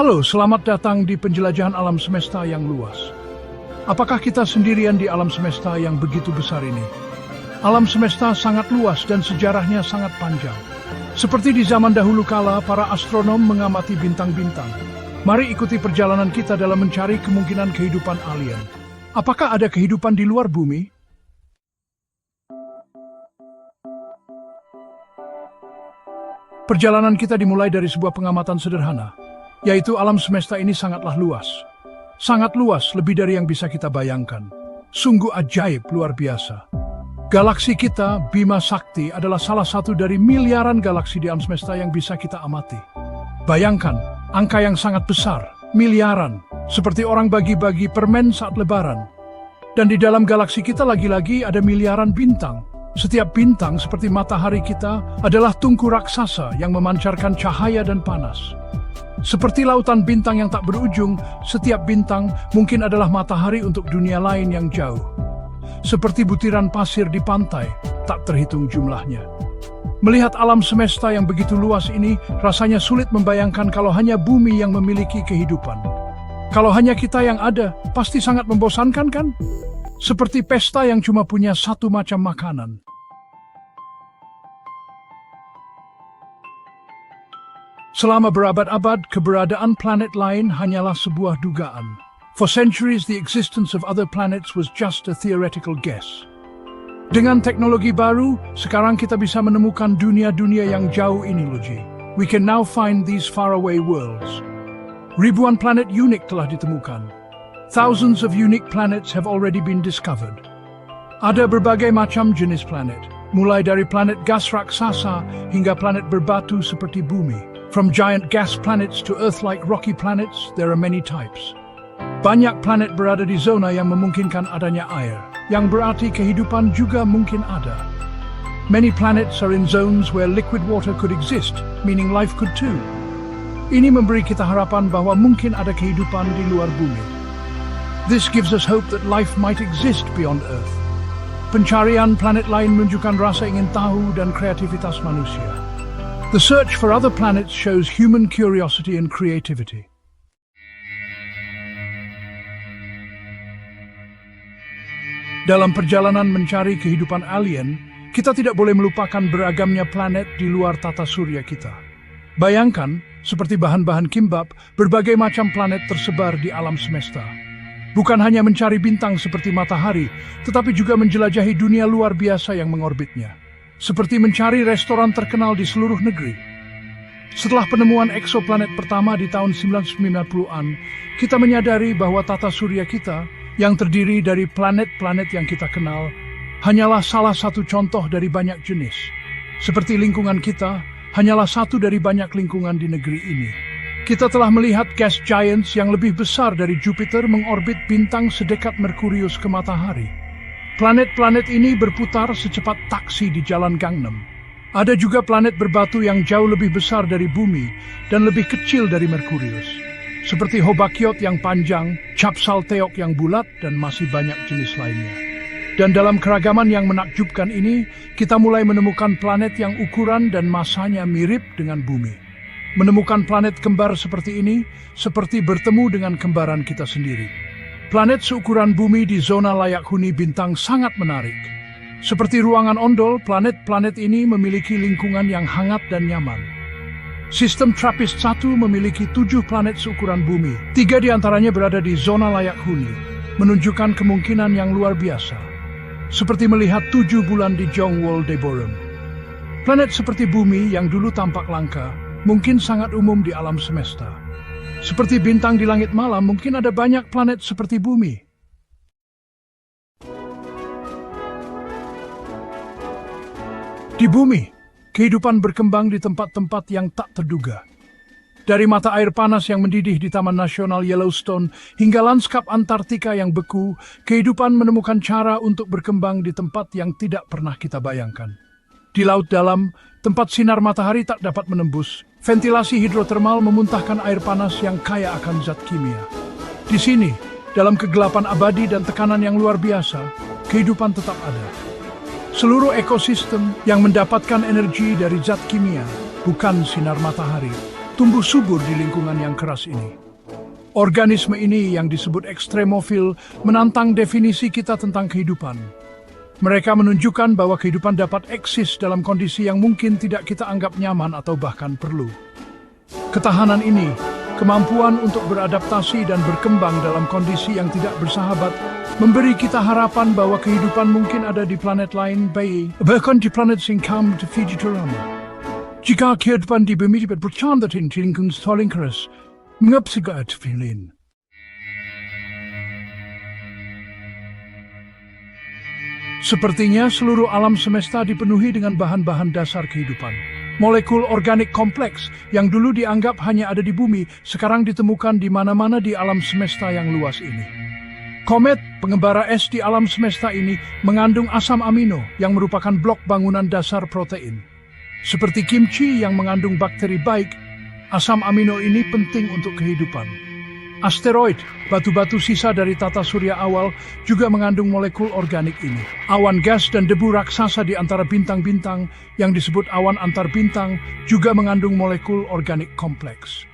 Halo, selamat datang di penjelajahan alam semesta yang luas. Apakah kita sendirian di alam semesta yang begitu besar ini? Alam semesta sangat luas dan sejarahnya sangat panjang. Seperti di zaman dahulu kala, para astronom mengamati bintang-bintang. Mari ikuti perjalanan kita dalam mencari kemungkinan kehidupan alien. Apakah ada kehidupan di luar bumi? Perjalanan kita dimulai dari sebuah pengamatan sederhana, yaitu alam semesta ini sangatlah luas. Sangat luas, lebih dari yang bisa kita bayangkan. Sungguh ajaib, luar biasa. Galaksi kita, Bima Sakti, adalah salah satu dari miliaran galaksi di alam semesta yang bisa kita amati. Bayangkan, angka yang sangat besar, miliaran, seperti orang bagi-bagi permen saat lebaran. Dan di dalam galaksi kita lagi-lagi ada miliaran bintang. Setiap bintang seperti matahari kita adalah tungku raksasa yang memancarkan cahaya dan panas. Seperti lautan bintang yang tak berujung, setiap bintang mungkin adalah matahari untuk dunia lain yang jauh. Seperti butiran pasir di pantai, tak terhitung jumlahnya. Melihat alam semesta yang begitu luas ini, rasanya sulit membayangkan kalau hanya bumi yang memiliki kehidupan. Kalau hanya kita yang ada, pasti sangat membosankan kan? Seperti pesta yang cuma punya satu macam makanan. Selama berabad-abad, keberadaan planet lain hanyalah sebuah dugaan. For centuries, the existence of other planets was just a theoretical guess. Dengan teknologi baru, sekarang kita bisa menemukan dunia-dunia yang jauh ini, Logi. We can now find these faraway worlds. Ribuan planet unik telah ditemukan. Thousands of unique planets have already been discovered. Ada berbagai macam jenis planet, mulai dari planet gas raksasa hingga planet berbatu seperti bumi. From giant gas planets to Earth-like rocky planets, there are many types. Banyak planet berada di zona yang memungkinkan adanya air, yang berarti kehidupan juga mungkin ada. Many planets are in zones where liquid water could exist, meaning life could too. Ini memberi kita harapan bahwa mungkin ada kehidupan di luar bumi. This gives us hope that life might exist beyond Earth. Pencarian planet lain menunjukkan rasa ingin tahu dan kreativitas manusia. The search for other planets shows human curiosity and creativity. Dalam perjalanan mencari kehidupan alien, kita tidak boleh melupakan beragamnya planet di luar tata surya kita. Bayangkan, seperti bahan-bahan kimbab, berbagai macam planet tersebar di alam semesta. Bukan hanya mencari bintang seperti matahari, tetapi juga menjelajahi dunia luar biasa yang mengorbitnya. Seperti mencari restoran terkenal di seluruh negeri. Setelah penemuan eksoplanet pertama di tahun 1990-an, kita menyadari bahwa tata surya kita, yang terdiri dari planet-planet yang kita kenal, hanyalah salah satu contoh dari banyak jenis. Seperti lingkungan kita, hanyalah satu dari banyak lingkungan di negeri ini. Kita telah melihat gas giants yang lebih besar dari Jupiter mengorbit bintang sedekat Merkurius ke matahari. Planet-planet ini berputar secepat taksi di jalan Gangnam. Ada juga planet berbatu yang jauh lebih besar dari bumi dan lebih kecil dari Merkurius. Seperti Hobakiot yang panjang, Capsalteok yang bulat, dan masih banyak jenis lainnya. Dan dalam keragaman yang menakjubkan ini, kita mulai menemukan planet yang ukuran dan masanya mirip dengan bumi. Menemukan planet kembar seperti ini, seperti bertemu dengan kembaran kita sendiri. Planet seukuran bumi di zona layak huni bintang sangat menarik. Seperti ruangan ondol, planet-planet ini memiliki lingkungan yang hangat dan nyaman. Sistem TRAPPIST-1 memiliki 7 planet seukuran bumi. 3 diantaranya berada di zona layak huni, menunjukkan kemungkinan yang luar biasa. Seperti melihat 7 bulan di Jongwol-Deborum. Planet seperti bumi yang dulu tampak langka, mungkin sangat umum di alam semesta. Seperti bintang di langit malam, mungkin ada banyak planet seperti bumi. Di bumi, kehidupan berkembang di tempat-tempat yang tak terduga. Dari mata air panas yang mendidih di Taman Nasional Yellowstone hingga lanskap Antartika yang beku, kehidupan menemukan cara untuk berkembang di tempat yang tidak pernah kita bayangkan. Di laut dalam, tempat sinar matahari tak dapat menembus, ventilasi hidrotermal memuntahkan air panas yang kaya akan zat kimia. Di sini, dalam kegelapan abadi dan tekanan yang luar biasa, kehidupan tetap ada. Seluruh ekosistem yang mendapatkan energi dari zat kimia, bukan sinar matahari, tumbuh subur di lingkungan yang keras ini. Organisme ini yang disebut ekstremofil menantang definisi kita tentang kehidupan. Mereka menunjukkan bahwa kehidupan dapat eksis dalam kondisi yang mungkin tidak kita anggap nyaman atau bahkan perlu. Ketahanan ini, kemampuan untuk beradaptasi dan berkembang dalam kondisi yang tidak bersahabat, memberi kita harapan bahwa kehidupan mungkin ada di planet lain, bahkan di planet singkam di Fijitorama. Jika kehidupan di bumi dapat bercanda di lingkungan saling keras, mengapa tidak filin? Sepertinya seluruh alam semesta dipenuhi dengan bahan-bahan dasar kehidupan. Molekul organik kompleks yang dulu dianggap hanya ada di bumi, sekarang ditemukan di mana-mana di alam semesta yang luas ini. Komet, pengembara es di alam semesta ini, mengandung asam amino yang merupakan blok bangunan dasar protein. Seperti kimchi yang mengandung bakteri baik, asam amino ini penting untuk kehidupan. Asteroid, batu-batu sisa dari tata surya awal, juga mengandung molekul organik ini. Awan gas dan debu raksasa di antara bintang-bintang yang disebut awan antar bintang juga mengandung molekul organik kompleks.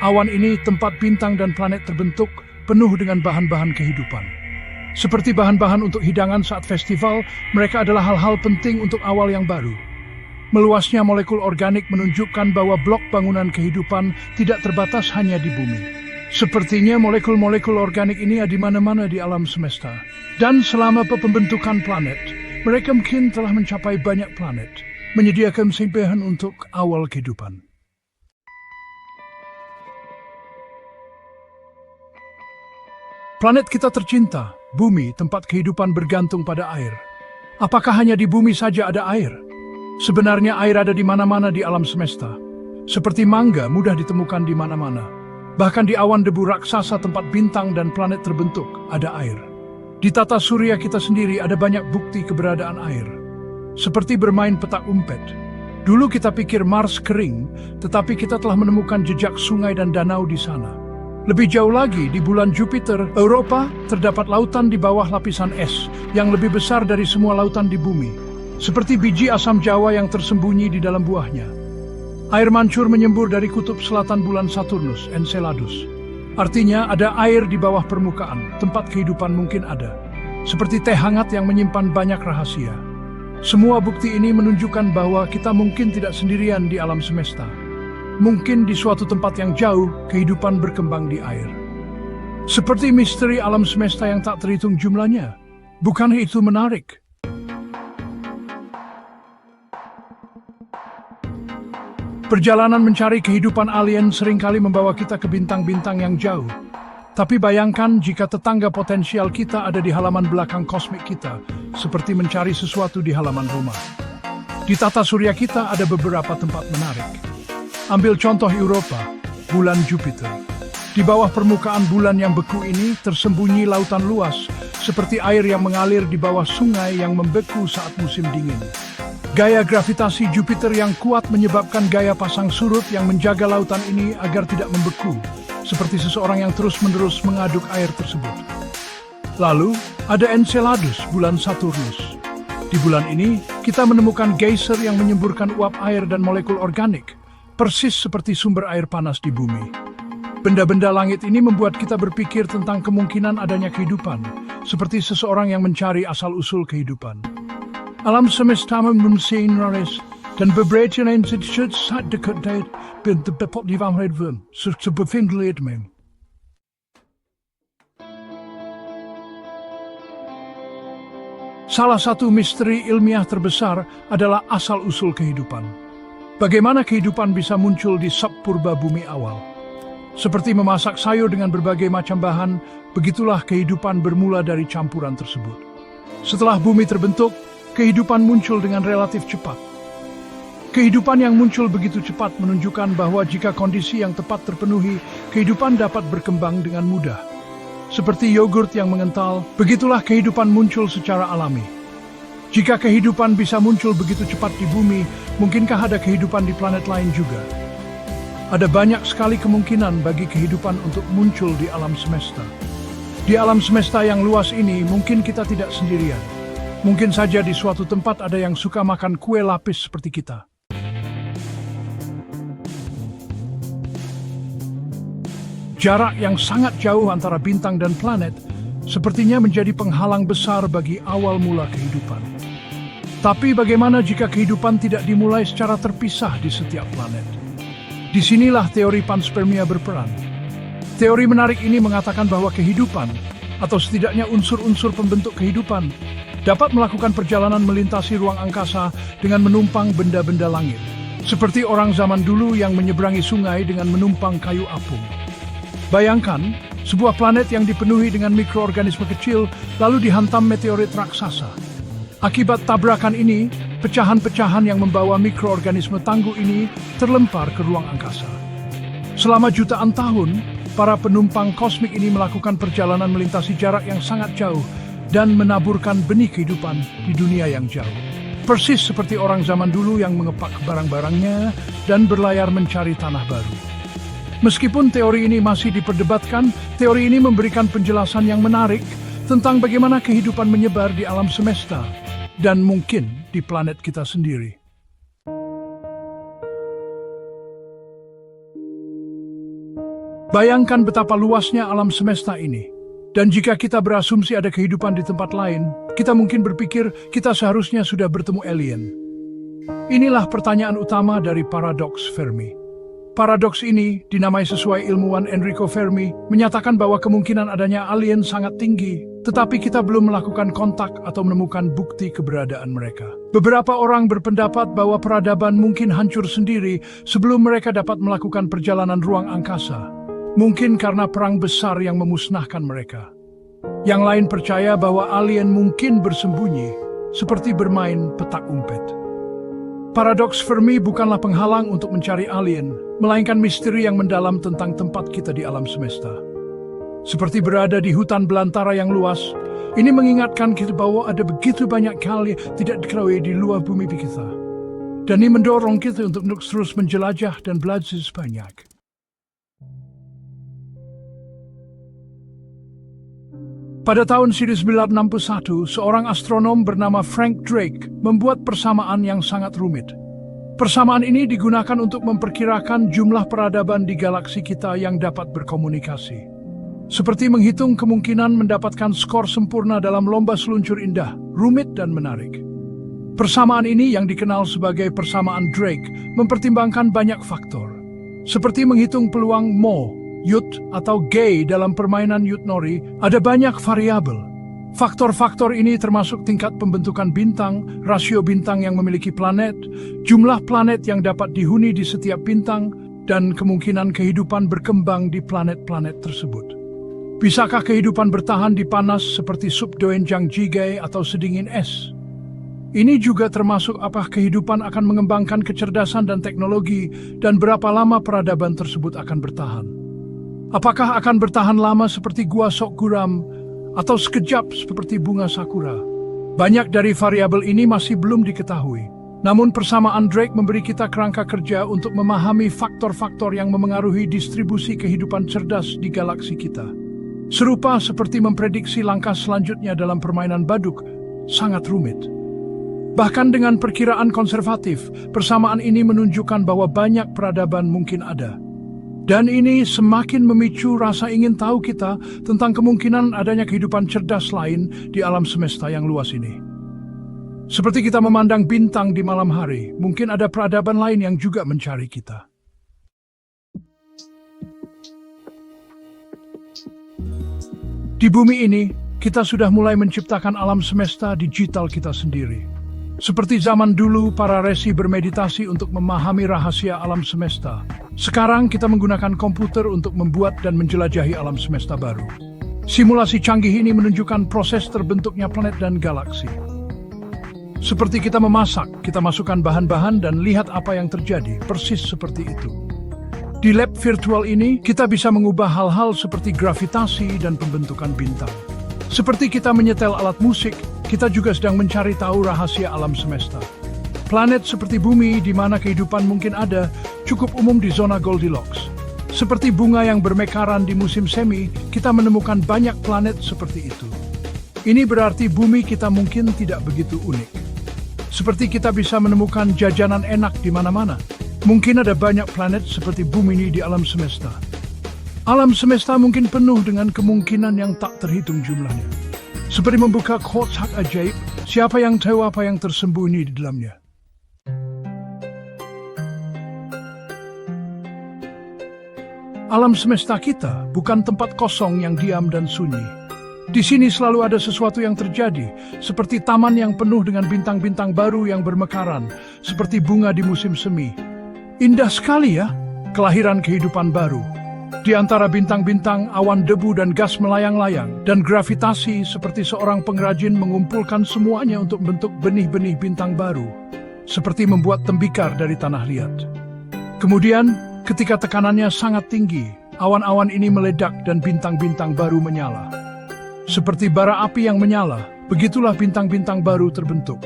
Awan ini tempat bintang dan planet terbentuk, penuh dengan bahan-bahan kehidupan. Seperti bahan-bahan untuk hidangan saat festival, mereka adalah hal-hal penting untuk awal yang baru. Meluasnya molekul organik menunjukkan bahwa blok bangunan kehidupan tidak terbatas hanya di bumi. Sepertinya molekul-molekul organik ini ada di mana-mana di alam semesta. Dan selama pembentukan planet, mereka mungkin telah mencapai banyak planet, menyediakan simpehan untuk awal kehidupan. Planet kita tercinta, bumi, tempat kehidupan bergantung pada air. Apakah hanya di bumi saja ada air? Sebenarnya air ada di mana-mana di alam semesta. Seperti mangga mudah ditemukan di mana-mana. Bahkan di awan debu raksasa tempat bintang dan planet terbentuk, ada air. Di tata surya kita sendiri ada banyak bukti keberadaan air. Seperti bermain petak umpet. Dulu kita pikir Mars kering, tetapi kita telah menemukan jejak sungai dan danau di sana. Lebih jauh lagi, di bulan Jupiter, Europa, terdapat lautan di bawah lapisan es yang lebih besar dari semua lautan di bumi. Seperti biji asam jawa yang tersembunyi di dalam buahnya. Air mancur menyembur dari kutub selatan bulan Saturnus, Enceladus. Artinya ada air di bawah permukaan, tempat kehidupan mungkin ada. Seperti teh hangat yang menyimpan banyak rahasia. Semua bukti ini menunjukkan bahwa kita mungkin tidak sendirian di alam semesta. Mungkin di suatu tempat yang jauh, kehidupan berkembang di air. Seperti misteri alam semesta yang tak terhitung jumlahnya. Bukan itu menarik? Perjalanan mencari kehidupan alien seringkali membawa kita ke bintang-bintang yang jauh. Tapi bayangkan jika tetangga potensial kita ada di halaman belakang kosmik kita, seperti mencari sesuatu di halaman rumah. Di tata surya kita ada beberapa tempat menarik. Ambil contoh Europa, bulan Jupiter. Di bawah permukaan bulan yang beku ini tersembunyi lautan luas, seperti air yang mengalir di bawah sungai yang membeku saat musim dingin. Gaya gravitasi Jupiter yang kuat menyebabkan gaya pasang surut yang menjaga lautan ini agar tidak membeku, seperti seseorang yang terus-menerus mengaduk air tersebut. Lalu, ada Enceladus, bulan Saturnus. Di bulan ini, kita menemukan geyser yang menyemburkan uap air dan molekul organik, persis seperti sumber air panas di bumi. Benda-benda langit ini membuat kita berpikir tentang kemungkinan adanya kehidupan, seperti seseorang yang mencari asal-usul kehidupan. Alam semesta memenuhi raris dan beberapa institusi saat dekat dari bentuk di bawah sebuah mem. Salah satu misteri ilmiah terbesar adalah asal-usul kehidupan. Bagaimana kehidupan bisa muncul di subpurba bumi awal? Seperti memasak sayur dengan berbagai macam bahan, begitulah kehidupan bermula dari campuran tersebut. Setelah bumi terbentuk, kehidupan muncul dengan relatif cepat. Kehidupan yang muncul begitu cepat menunjukkan bahwa jika kondisi yang tepat terpenuhi, kehidupan dapat berkembang dengan mudah. Seperti yogurt yang mengental, begitulah kehidupan muncul secara alami. Jika kehidupan bisa muncul begitu cepat di bumi, mungkinkah ada kehidupan di planet lain juga? Ada banyak sekali kemungkinan bagi kehidupan untuk muncul di alam semesta. Di alam semesta yang luas ini, mungkin kita tidak sendirian. Mungkin saja di suatu tempat ada yang suka makan kue lapis seperti kita. Jarak yang sangat jauh antara bintang dan planet sepertinya menjadi penghalang besar bagi awal mula kehidupan. Tapi bagaimana jika kehidupan tidak dimulai secara terpisah di setiap planet? Disinilah teori panspermia berperan. Teori menarik ini mengatakan bahwa kehidupan, atau setidaknya unsur-unsur pembentuk kehidupan, dapat melakukan perjalanan melintasi ruang angkasa dengan menumpang benda-benda langit. Seperti orang zaman dulu yang menyeberangi sungai dengan menumpang kayu apung. Bayangkan, sebuah planet yang dipenuhi dengan mikroorganisme kecil lalu dihantam meteorit raksasa. Akibat tabrakan ini, pecahan-pecahan yang membawa mikroorganisme tangguh ini terlempar ke ruang angkasa. Selama jutaan tahun, para penumpang kosmik ini melakukan perjalanan melintasi jarak yang sangat jauh dan menaburkan benih kehidupan di dunia yang jauh. Persis seperti orang zaman dulu yang mengepak barang-barangnya dan berlayar mencari tanah baru. Meskipun teori ini masih diperdebatkan, teori ini memberikan penjelasan yang menarik tentang bagaimana kehidupan menyebar di alam semesta dan mungkin di planet kita sendiri. Bayangkan betapa luasnya alam semesta ini. Dan jika kita berasumsi ada kehidupan di tempat lain, kita mungkin berpikir kita seharusnya sudah bertemu alien. Inilah pertanyaan utama dari paradoks Fermi. Paradoks ini, dinamai sesuai ilmuwan Enrico Fermi, menyatakan bahwa kemungkinan adanya alien sangat tinggi, tetapi kita belum melakukan kontak atau menemukan bukti keberadaan mereka. Beberapa orang berpendapat bahwa peradaban mungkin hancur sendiri sebelum mereka dapat melakukan perjalanan ruang angkasa. Mungkin karena perang besar yang memusnahkan mereka. Yang lain percaya bahwa alien mungkin bersembunyi, seperti bermain petak umpet. Paradoks Fermi bukanlah penghalang untuk mencari alien, melainkan misteri yang mendalam tentang tempat kita di alam semesta. Seperti berada di hutan belantara yang luas, ini mengingatkan kita bahwa ada begitu banyak hal yang tidak diketahui di luar bumi kita. Dan ini mendorong kita untuk terus menjelajah dan belajar banyak. Pada tahun 1961, seorang astronom bernama Frank Drake membuat persamaan yang sangat rumit. Persamaan ini digunakan untuk memperkirakan jumlah peradaban di galaksi kita yang dapat berkomunikasi. Seperti menghitung kemungkinan mendapatkan skor sempurna dalam lomba seluncur indah, rumit dan menarik. Persamaan ini yang dikenal sebagai persamaan Drake mempertimbangkan banyak faktor. Seperti menghitung peluang Mo, Yut atau Gay dalam permainan Yut-Nori, ada banyak variabel. Faktor-faktor ini termasuk tingkat pembentukan bintang, rasio bintang yang memiliki planet, jumlah planet yang dapat dihuni di setiap bintang, dan kemungkinan kehidupan berkembang di planet-planet tersebut. Bisakah kehidupan bertahan di panas seperti sup doenjang jjigae atau sedingin es? Ini juga termasuk apakah kehidupan akan mengembangkan kecerdasan dan teknologi, dan berapa lama peradaban tersebut akan bertahan. Apakah akan bertahan lama seperti gua Sokuram atau sekejap seperti bunga sakura? Banyak dari variabel ini masih belum diketahui. Namun persamaan Drake memberi kita kerangka kerja untuk memahami faktor-faktor yang memengaruhi distribusi kehidupan cerdas di galaksi kita. Serupa seperti memprediksi langkah selanjutnya dalam permainan baduk, sangat rumit. Bahkan dengan perkiraan konservatif, persamaan ini menunjukkan bahwa banyak peradaban mungkin ada. Dan ini semakin memicu rasa ingin tahu kita tentang kemungkinan adanya kehidupan cerdas lain di alam semesta yang luas ini. Seperti kita memandang bintang di malam hari, mungkin ada peradaban lain yang juga mencari kita. Di bumi ini, kita sudah mulai menciptakan alam semesta digital kita sendiri. Seperti zaman dulu para resi bermeditasi untuk memahami rahasia alam semesta. Sekarang kita menggunakan komputer untuk membuat dan menjelajahi alam semesta baru. Simulasi canggih ini menunjukkan proses terbentuknya planet dan galaksi. Seperti kita memasak, kita masukkan bahan-bahan dan lihat apa yang terjadi, persis seperti itu. Di lab virtual ini, kita bisa mengubah hal-hal seperti gravitasi dan pembentukan bintang. Seperti kita menyetel alat musik, kita juga sedang mencari tahu rahasia alam semesta. Planet seperti bumi di mana kehidupan mungkin ada, cukup umum di zona Goldilocks. Seperti bunga yang bermekaran di musim semi, kita menemukan banyak planet seperti itu. Ini berarti bumi kita mungkin tidak begitu unik. Seperti kita bisa menemukan jajanan enak di mana-mana. Mungkin ada banyak planet seperti bumi ini di alam semesta. Alam semesta mungkin penuh dengan kemungkinan yang tak terhitung jumlahnya. Seperti membuka kotak ajaib, siapa yang tahu apa yang tersembunyi di dalamnya. Alam semesta kita bukan tempat kosong yang diam dan sunyi. Di sini selalu ada sesuatu yang terjadi, seperti taman yang penuh dengan bintang-bintang baru yang bermekaran, seperti bunga di musim semi. Indah sekali ya, kelahiran kehidupan baru. Di antara bintang-bintang, awan debu dan gas melayang-layang, dan gravitasi seperti seorang pengrajin mengumpulkan semuanya untuk membentuk benih-benih bintang baru, seperti membuat tembikar dari tanah liat. Kemudian, ketika tekanannya sangat tinggi, awan-awan ini meledak dan bintang-bintang baru menyala. Seperti bara api yang menyala, begitulah bintang-bintang baru terbentuk.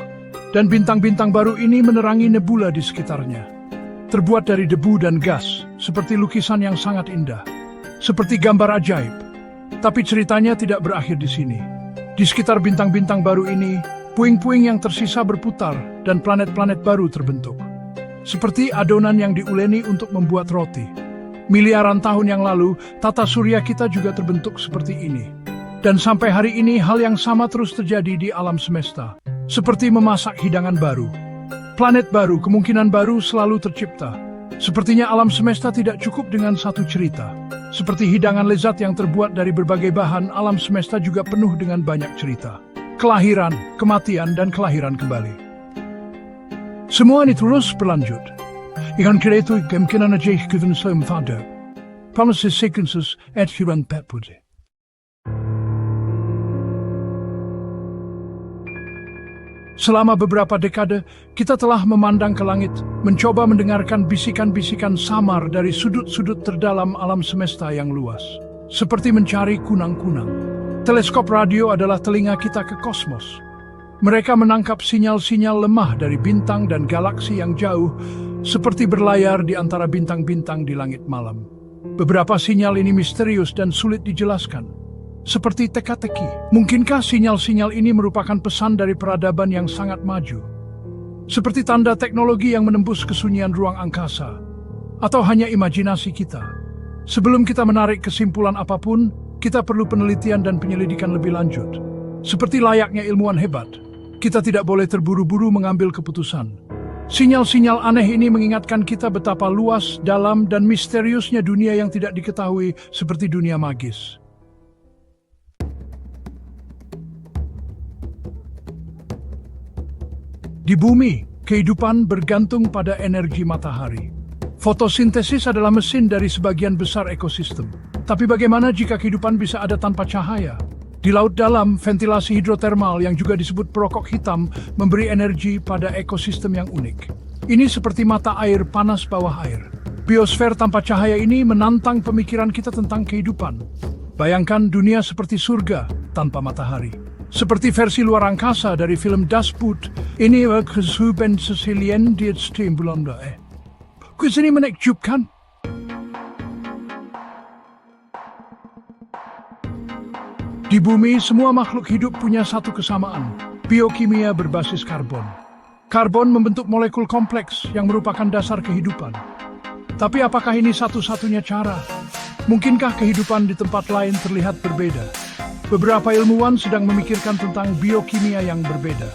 Dan bintang-bintang baru ini menerangi nebula di sekitarnya. Terbuat dari debu dan gas, seperti lukisan yang sangat indah. Seperti gambar ajaib. Tapi ceritanya tidak berakhir di sini. Di sekitar bintang-bintang baru ini, puing-puing yang tersisa berputar dan planet-planet baru terbentuk. Seperti adonan yang diuleni untuk membuat roti. Miliaran tahun yang lalu, tata surya kita juga terbentuk seperti ini. Dan sampai hari ini hal yang sama terus terjadi di alam semesta. Seperti memasak hidangan baru. Planet baru, kemungkinan baru selalu tercipta. Sepertinya alam semesta tidak cukup dengan satu cerita. Seperti hidangan lezat yang terbuat dari berbagai bahan, alam semesta juga penuh dengan banyak cerita. Kelahiran, kematian, dan kelahiran kembali. Semua ini terus berlanjut. Ikan kreatu kemungkinan aja given som fada. Promises sequences et huran petpude. Selama beberapa dekade, kita telah memandang ke langit, mencoba mendengarkan bisikan-bisikan samar dari sudut-sudut terdalam alam semesta yang luas. Seperti mencari kunang-kunang. Teleskop radio adalah telinga kita ke kosmos. Mereka menangkap sinyal-sinyal lemah dari bintang dan galaksi yang jauh, seperti berlayar di antara bintang-bintang di langit malam. Beberapa sinyal ini misterius dan sulit dijelaskan. Seperti teka-teki, mungkinkah sinyal-sinyal ini merupakan pesan dari peradaban yang sangat maju? Seperti tanda teknologi yang menembus kesunyian ruang angkasa, atau hanya imajinasi kita? Sebelum kita menarik kesimpulan apapun, kita perlu penelitian dan penyelidikan lebih lanjut. Seperti layaknya ilmuwan hebat, kita tidak boleh terburu-buru mengambil keputusan. Sinyal-sinyal aneh ini mengingatkan kita betapa luas, dalam, dan misteriusnya dunia yang tidak diketahui seperti dunia magis. Di bumi, kehidupan bergantung pada energi matahari. Fotosintesis adalah mesin dari sebagian besar ekosistem. Tapi bagaimana jika kehidupan bisa ada tanpa cahaya? Di laut dalam, ventilasi hidrotermal yang juga disebut perokok hitam memberi energi pada ekosistem yang unik. Ini seperti mata air panas bawah air. Biosfer tanpa cahaya ini menantang pemikiran kita tentang kehidupan. Bayangkan dunia seperti surga tanpa matahari. Seperti versi luar angkasa dari film Das Boot, ini kesuben Sicilian di Stimbulon. Kuis ini menakjubkan. Di bumi, semua makhluk hidup punya satu kesamaan, biokimia berbasis karbon. Karbon membentuk molekul kompleks yang merupakan dasar kehidupan. Tapi apakah ini satu-satunya cara? Mungkinkah kehidupan di tempat lain terlihat berbeda? Beberapa ilmuwan sedang memikirkan tentang biokimia yang berbeda.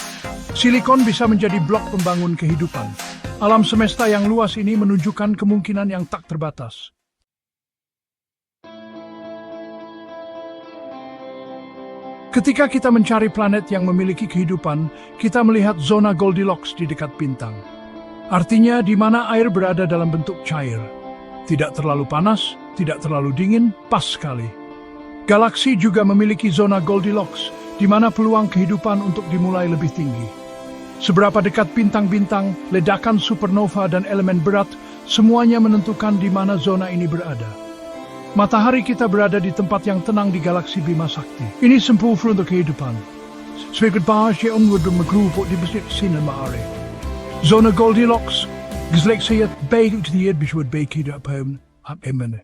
Silikon bisa menjadi blok pembangun kehidupan. Alam semesta yang luas ini menunjukkan kemungkinan yang tak terbatas. Ketika kita mencari planet yang memiliki kehidupan, kita melihat zona Goldilocks di dekat bintang. Artinya di mana air berada dalam bentuk cair. Tidak terlalu panas, tidak terlalu dingin, pas sekali. Galaksi juga memiliki zona Goldilocks, di mana peluang kehidupan untuk dimulai lebih tinggi. Seberapa dekat bintang-bintang, ledakan supernova dan elemen berat, semuanya menentukan di mana zona ini berada. Matahari kita berada di tempat yang tenang di galaksi Bima Sakti. Ini sempurna untuk kehidupan. Sebagai bahasa onward bermegrup di besar sinar matahari. Zona Goldilocks, gezellig saya baik untuk dia bisa baik hidup emene.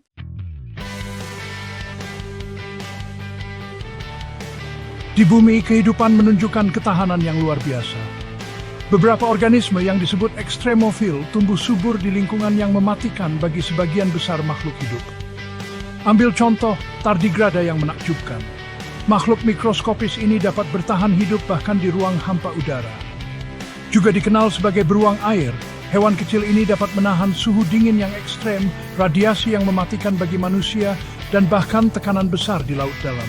Di bumi, kehidupan menunjukkan ketahanan yang luar biasa. Beberapa organisme yang disebut ekstremofil tumbuh subur di lingkungan yang mematikan bagi sebagian besar makhluk hidup. Ambil contoh tardigrada yang menakjubkan. Makhluk mikroskopis ini dapat bertahan hidup bahkan di ruang hampa udara. Juga dikenal sebagai beruang air, hewan kecil ini dapat menahan suhu dingin yang ekstrem, radiasi yang mematikan bagi manusia, dan bahkan tekanan besar di laut dalam.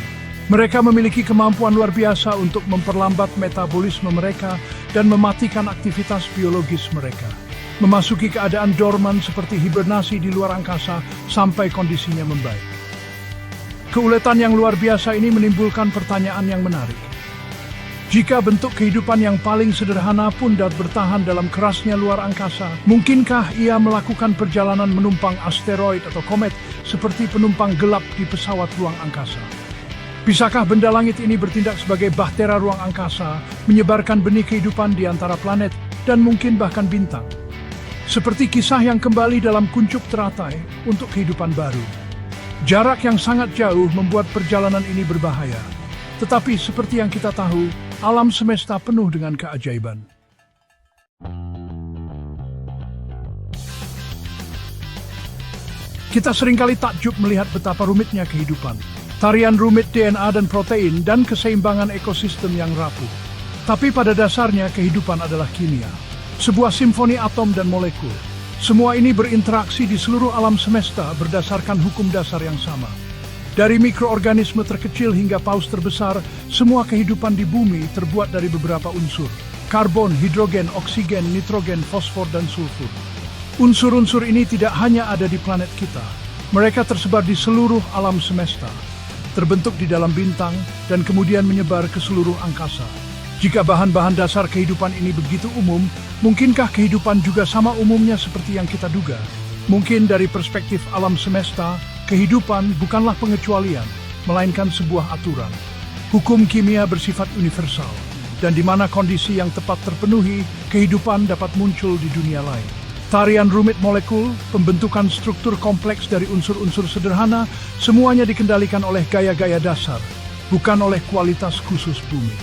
Mereka memiliki kemampuan luar biasa untuk memperlambat metabolisme mereka dan mematikan aktivitas biologis mereka. Memasuki keadaan dorman seperti hibernasi di luar angkasa sampai kondisinya membaik. Keuletan yang luar biasa ini menimbulkan pertanyaan yang menarik. Jika bentuk kehidupan yang paling sederhana pun dapat bertahan dalam kerasnya luar angkasa, mungkinkah ia melakukan perjalanan menumpang asteroid atau komet seperti penumpang gelap di pesawat ruang angkasa? Bisakah benda langit ini bertindak sebagai bahtera ruang angkasa, menyebarkan benih kehidupan di antara planet dan mungkin bahkan bintang? Seperti kisah yang kembali dalam kuncup teratai untuk kehidupan baru. Jarak yang sangat jauh membuat perjalanan ini berbahaya. Tetapi seperti yang kita tahu, alam semesta penuh dengan keajaiban. Kita seringkali takjub melihat betapa rumitnya kehidupan. Tarian rumit DNA dan protein dan keseimbangan ekosistem yang rapuh. Tapi pada dasarnya kehidupan adalah kimia. Sebuah simfoni atom dan molekul. Semua ini berinteraksi di seluruh alam semesta berdasarkan hukum dasar yang sama. Dari mikroorganisme terkecil hingga paus terbesar, semua kehidupan di bumi terbuat dari beberapa unsur. Karbon, hidrogen, oksigen, nitrogen, fosfor, dan sulfur. Unsur-unsur ini tidak hanya ada di planet kita. Mereka tersebar di seluruh alam semesta. Terbentuk di dalam bintang dan kemudian menyebar ke seluruh angkasa. Jika bahan-bahan dasar kehidupan ini begitu umum, mungkinkah kehidupan juga sama umumnya seperti yang kita duga? Mungkin dari perspektif alam semesta, kehidupan bukanlah pengecualian, melainkan sebuah aturan. Hukum kimia bersifat universal, dan di mana kondisi yang tepat terpenuhi, kehidupan dapat muncul di dunia lain. Tarian rumit molekul, pembentukan struktur kompleks dari unsur-unsur sederhana, semuanya dikendalikan oleh gaya-gaya dasar, bukan oleh kualitas khusus bumi.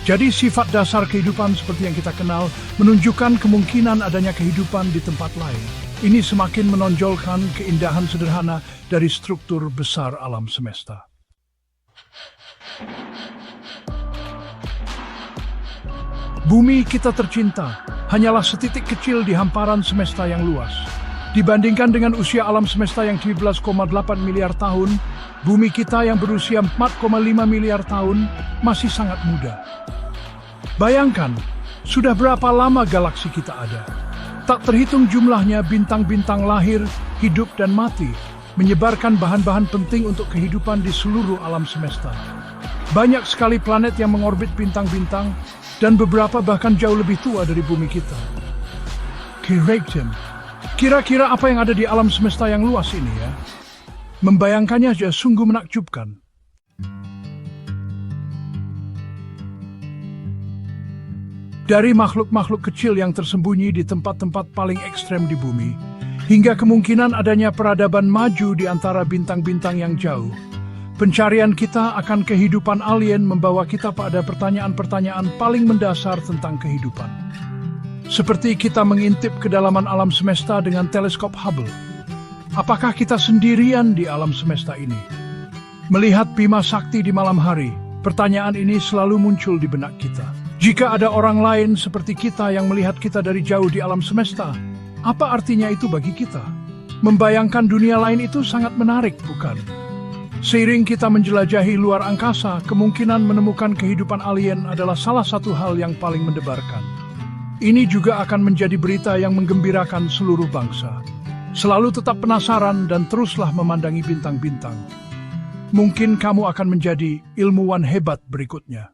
Jadi sifat dasar kehidupan seperti yang kita kenal menunjukkan kemungkinan adanya kehidupan di tempat lain. Ini semakin menonjolkan keindahan sederhana dari struktur besar alam semesta. Bumi kita tercinta hanyalah setitik kecil di hamparan semesta yang luas. Dibandingkan dengan usia alam semesta yang 17,8 miliar tahun, bumi kita yang berusia 4,5 miliar tahun masih sangat muda. Bayangkan, sudah berapa lama galaksi kita ada? Tak terhitung jumlahnya bintang-bintang lahir, hidup dan mati, menyebarkan bahan-bahan penting untuk kehidupan di seluruh alam semesta. Banyak sekali planet yang mengorbit bintang-bintang, dan beberapa bahkan jauh lebih tua dari bumi kita. Kira-kira apa yang ada di alam semesta yang luas ini ya? Membayangkannya aja sungguh menakjubkan. Dari makhluk-makhluk kecil yang tersembunyi di tempat-tempat paling ekstrem di bumi, hingga kemungkinan adanya peradaban maju di antara bintang-bintang yang jauh, pencarian kita akan kehidupan alien membawa kita pada pertanyaan-pertanyaan paling mendasar tentang kehidupan. Seperti kita mengintip kedalaman alam semesta dengan teleskop Hubble. Apakah kita sendirian di alam semesta ini? Melihat Bima Sakti di malam hari, pertanyaan ini selalu muncul di benak kita. Jika ada orang lain seperti kita yang melihat kita dari jauh di alam semesta, apa artinya itu bagi kita? Membayangkan dunia lain itu sangat menarik, bukan? Seiring kita menjelajahi luar angkasa, kemungkinan menemukan kehidupan alien adalah salah satu hal yang paling mendebarkan. Ini juga akan menjadi berita yang menggembirakan seluruh bangsa. Selalu tetap penasaran dan teruslah memandangi bintang-bintang. Mungkin kamu akan menjadi ilmuwan hebat berikutnya.